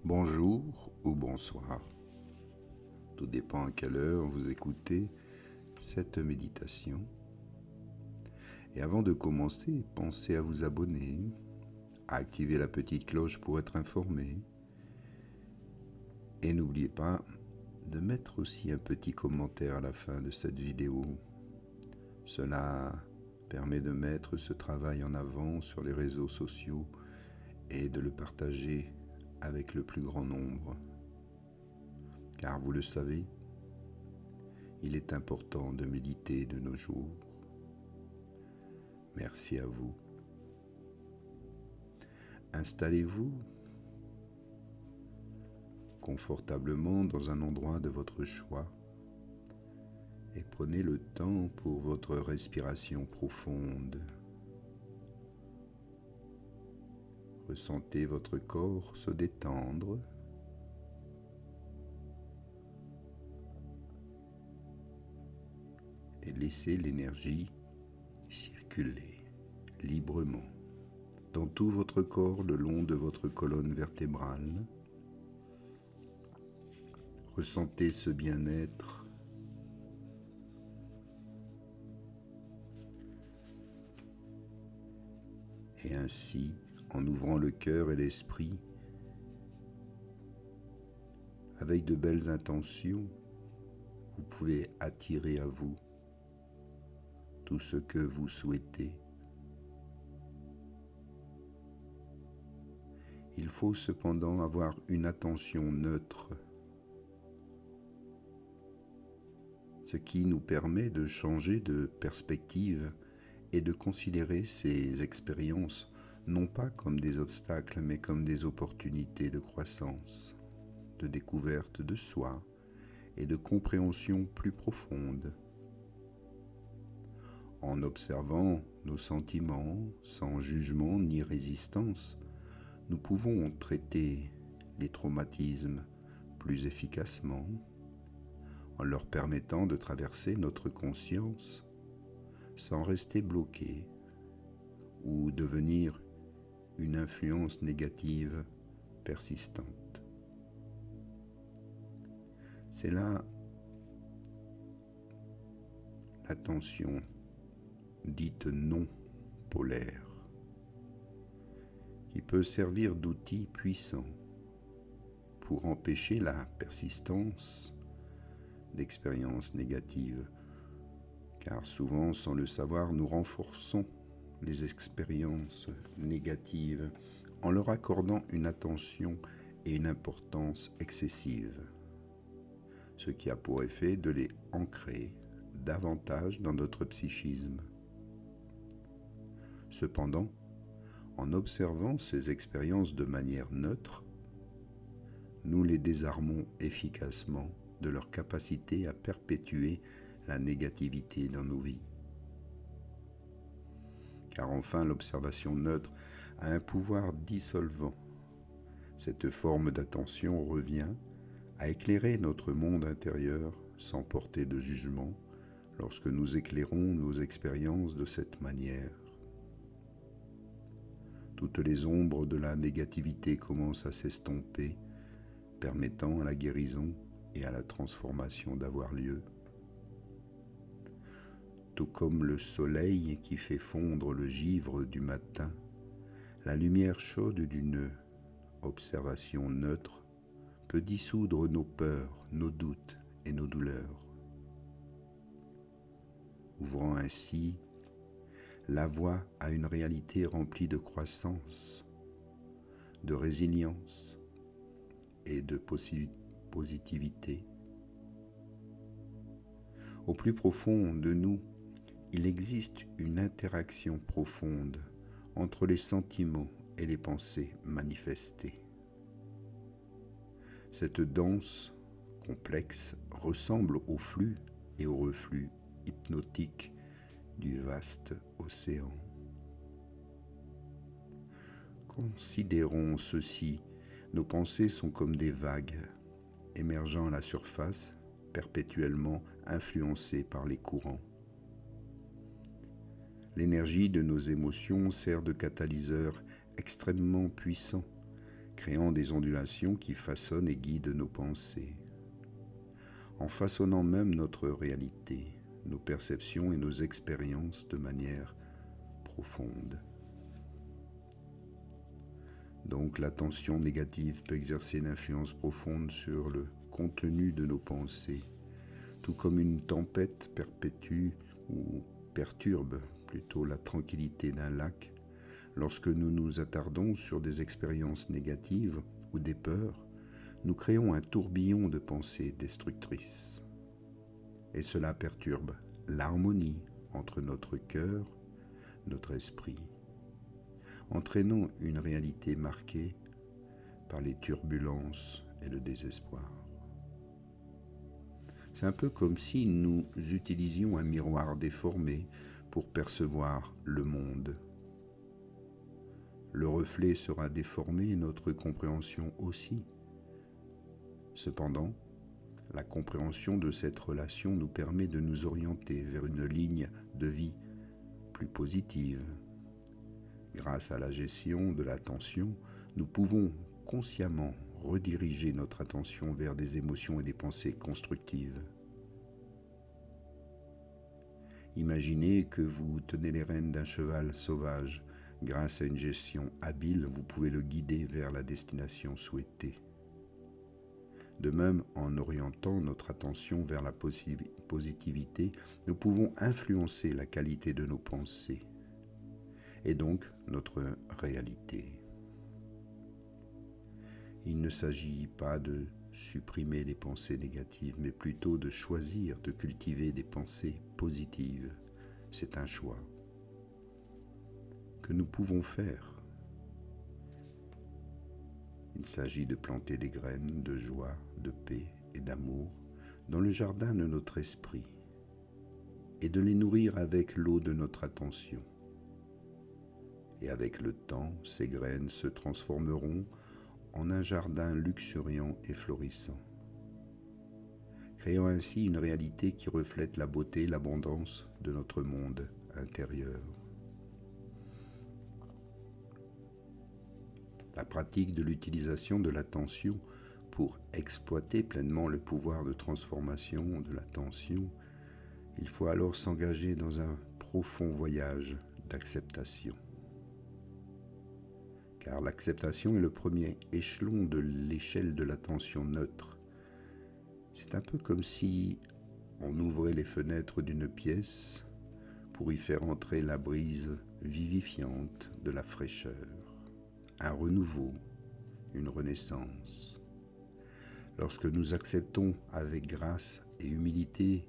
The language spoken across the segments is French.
Bonjour ou bonsoir, tout dépend à quelle heure vous écoutez cette méditation. Et avant de commencer, pensez à vous abonner, à activer la petite cloche pour être informé. Et n'oubliez pas de mettre aussi un petit commentaire à la fin de cette vidéo. Cela permet de mettre ce travail en avant sur les réseaux sociaux et de le partager avec le plus grand nombre. Car vous le savez, il est important de méditer de nos jours. Merci à vous. Installez-vous confortablement dans un endroit de votre choix et prenez le temps pour votre respiration profonde. Ressentez votre corps se détendre et laissez l'énergie circuler librement dans tout votre corps le long de votre colonne vertébrale. Ressentez ce bien-être et ainsi, en ouvrant le cœur et l'esprit avec de belles intentions, vous pouvez attirer à vous tout ce que vous souhaitez. Il faut cependant avoir une attention neutre, ce qui nous permet de changer de perspective et de considérer ces expériences non pas comme des obstacles, mais comme des opportunités de croissance, de découverte de soi et de compréhension plus profonde. En observant nos sentiments sans jugement ni résistance, nous pouvons traiter les traumatismes plus efficacement en leur permettant de traverser notre conscience sans rester bloqués ou devenir une influence négative persistante. C'est là l'attention dite non polaire qui peut servir d'outil puissant pour empêcher la persistance d'expériences négatives, car souvent, sans le savoir, nous renforçons les expériences négatives en leur accordant une attention et une importance excessives, ce qui a pour effet de les ancrer davantage dans notre psychisme. Cependant, en observant ces expériences de manière neutre, nous les désarmons efficacement de leur capacité à perpétuer la négativité dans nos vies. Car enfin, l'observation neutre a un pouvoir dissolvant. Cette forme d'attention revient à éclairer notre monde intérieur sans porter de jugement lorsque nous éclairons nos expériences de cette manière. Toutes les ombres de la négativité commencent à s'estomper, permettant à la guérison et à la transformation d'avoir lieu. Tout comme le soleil qui fait fondre le givre du matin, la lumière chaude d'une observation neutre peut dissoudre nos peurs, nos doutes et nos douleurs, ouvrant ainsi la voie à une réalité remplie de croissance, de résilience et de positivité. Au plus profond de nous, il existe une interaction profonde entre les sentiments et les pensées manifestées. Cette danse complexe ressemble au flux et au reflux hypnotique du vaste océan. Considérons ceci, nos pensées sont comme des vagues émergeant à la surface, perpétuellement influencées par les courants. L'énergie de nos émotions sert de catalyseur extrêmement puissant créant des ondulations qui façonnent et guident nos pensées, en façonnant même notre réalité, nos perceptions et nos expériences de manière profonde. Donc l'attention négative peut exercer une influence profonde sur le contenu de nos pensées, tout comme une tempête perpétue ou perturbe plutôt la tranquillité d'un lac. Lorsque nous nous attardons sur des expériences négatives ou des peurs, nous créons un tourbillon de pensées destructrices. Et cela perturbe l'harmonie entre notre cœur, notre esprit, entraînant une réalité marquée par les turbulences et le désespoir. C'est un peu comme si nous utilisions un miroir déformé pour percevoir le monde. Le reflet sera déformé et notre compréhension aussi. Cependant, la compréhension de cette relation nous permet de nous orienter vers une ligne de vie plus positive. Grâce à la gestion de l'attention, nous pouvons consciemment rediriger notre attention vers des émotions et des pensées constructives. Imaginez que vous tenez les rênes d'un cheval sauvage. Grâce à une gestion habile, vous pouvez le guider vers la destination souhaitée. De même, en orientant notre attention vers la positivité, nous pouvons influencer la qualité de nos pensées et donc notre réalité. Il ne s'agit pas de supprimer les pensées négatives, mais plutôt de choisir de cultiver des pensées positives. C'est un choix que nous pouvons faire. Il s'agit de planter des graines de joie, de paix et d'amour dans le jardin de notre esprit et de les nourrir avec l'eau de notre attention. Et avec le temps, ces graines se transformeront en un jardin luxuriant et florissant, créant ainsi une réalité qui reflète la beauté et l'abondance de notre monde intérieur. La pratique de l'utilisation de l'attention pour exploiter pleinement le pouvoir de transformation de l'attention, il faut alors s'engager dans un profond voyage d'acceptation. Car l'acceptation est le premier échelon de l'échelle de l'attention neutre. C'est un peu comme si on ouvrait les fenêtres d'une pièce pour y faire entrer la brise vivifiante de la fraîcheur, un renouveau, une renaissance. Lorsque nous acceptons avec grâce et humilité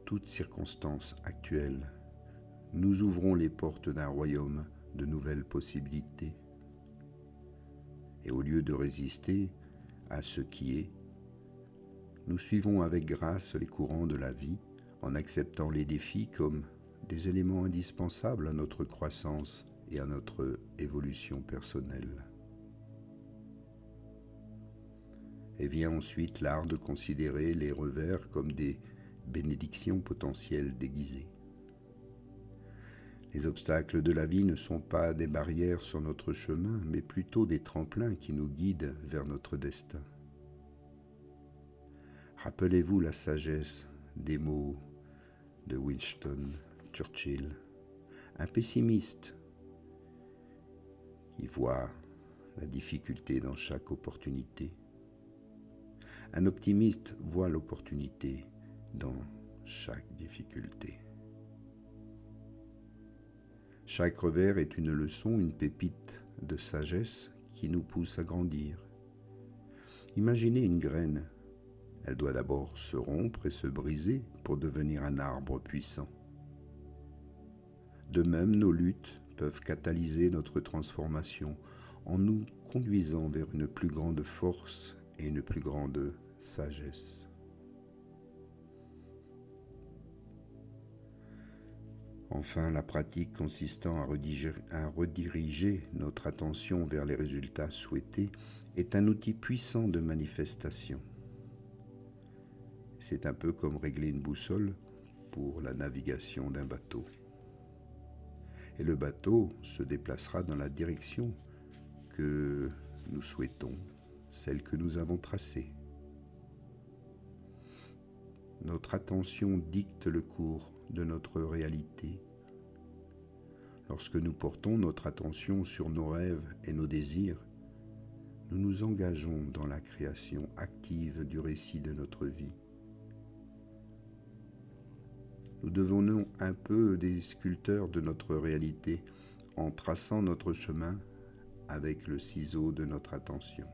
toutes circonstances actuelles, nous ouvrons les portes d'un royaume de nouvelles possibilités. Et au lieu de résister à ce qui est, nous suivons avec grâce les courants de la vie en acceptant les défis comme des éléments indispensables à notre croissance et à notre évolution personnelle. Et vient ensuite l'art de considérer les revers comme des bénédictions potentielles déguisées. Les obstacles de la vie ne sont pas des barrières sur notre chemin, mais plutôt des tremplins qui nous guident vers notre destin. Rappelez-vous la sagesse des mots de Winston Churchill, un pessimiste qui voit la difficulté dans chaque opportunité. Un optimiste voit l'opportunité dans chaque difficulté. Chaque revers est une leçon, une pépite de sagesse qui nous pousse à grandir. Imaginez une graine. Elle doit d'abord se rompre et se briser pour devenir un arbre puissant. De même, nos luttes peuvent catalyser notre transformation en nous conduisant vers une plus grande force et une plus grande sagesse. Enfin, la pratique consistant à rediriger notre attention vers les résultats souhaités est un outil puissant de manifestation. C'est un peu comme régler une boussole pour la navigation d'un bateau. Et le bateau se déplacera dans la direction que nous souhaitons, celle que nous avons tracée. Notre attention dicte le cours de notre réalité. Lorsque nous portons notre attention sur nos rêves et nos désirs, nous nous engageons dans la création active du récit de notre vie. Nous devenons un peu des sculpteurs de notre réalité en traçant notre chemin avec le ciseau de notre attention.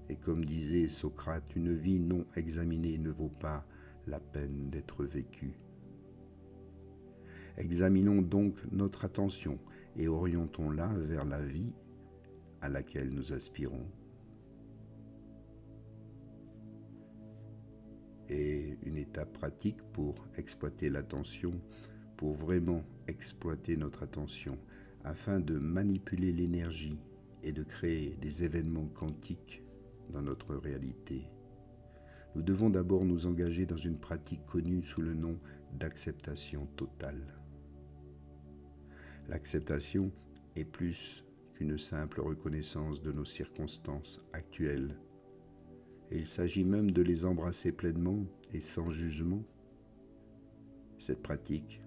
Et comme disait Socrate, une vie non examinée ne vaut pas la peine d'être vécue. Examinons donc notre attention et orientons-la vers la vie à laquelle nous aspirons. Et une étape pratique pour exploiter l'attention, pour vraiment exploiter notre attention, afin de manipuler l'énergie et de créer des événements quantiques dans notre réalité. Nous devons d'abord nous engager dans une pratique connue sous le nom d'acceptation totale. L'acceptation est plus qu'une simple reconnaissance de nos circonstances actuelles. Et il s'agit même de les embrasser pleinement et sans jugement. Cette pratique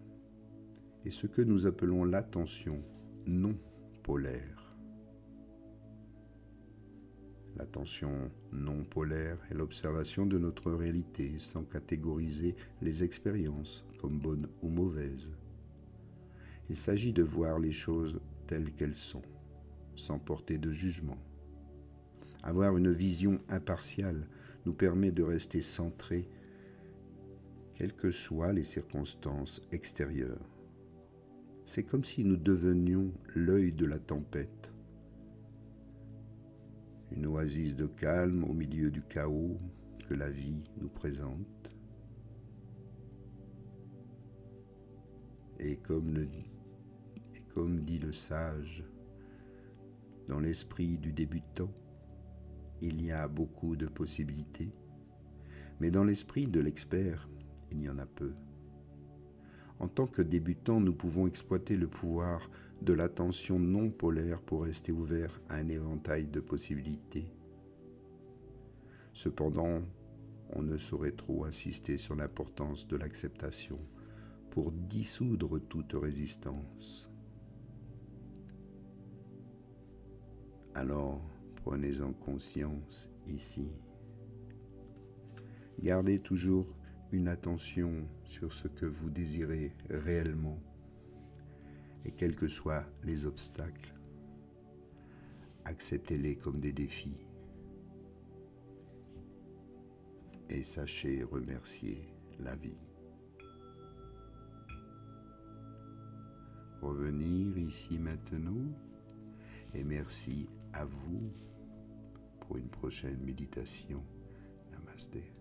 est ce que nous appelons l'attention non polaire. L'attention non polaire est l'observation de notre réalité sans catégoriser les expériences comme bonnes ou mauvaises. Il s'agit de voir les choses telles qu'elles sont, sans porter de jugement. Avoir une vision impartiale nous permet de rester centrés, quelles que soient les circonstances extérieures. C'est comme si nous devenions l'œil de la tempête, une oasis de calme au milieu du chaos que la vie nous présente. Et comme dit le sage, dans l'esprit du débutant, il y a beaucoup de possibilités, mais dans l'esprit de l'expert, il y en a peu. En tant que débutant, nous pouvons exploiter le pouvoir de l'attention non polaire pour rester ouvert à un éventail de possibilités. Cependant, on ne saurait trop insister sur l'importance de l'acceptation pour dissoudre toute résistance. Alors, prenez-en conscience ici. Gardez toujours une attention sur ce que vous désirez réellement et quels que soient les obstacles, acceptez-les comme des défis et sachez remercier la vie. Revenir ici maintenant et merci à vous pour une prochaine méditation. Namasté.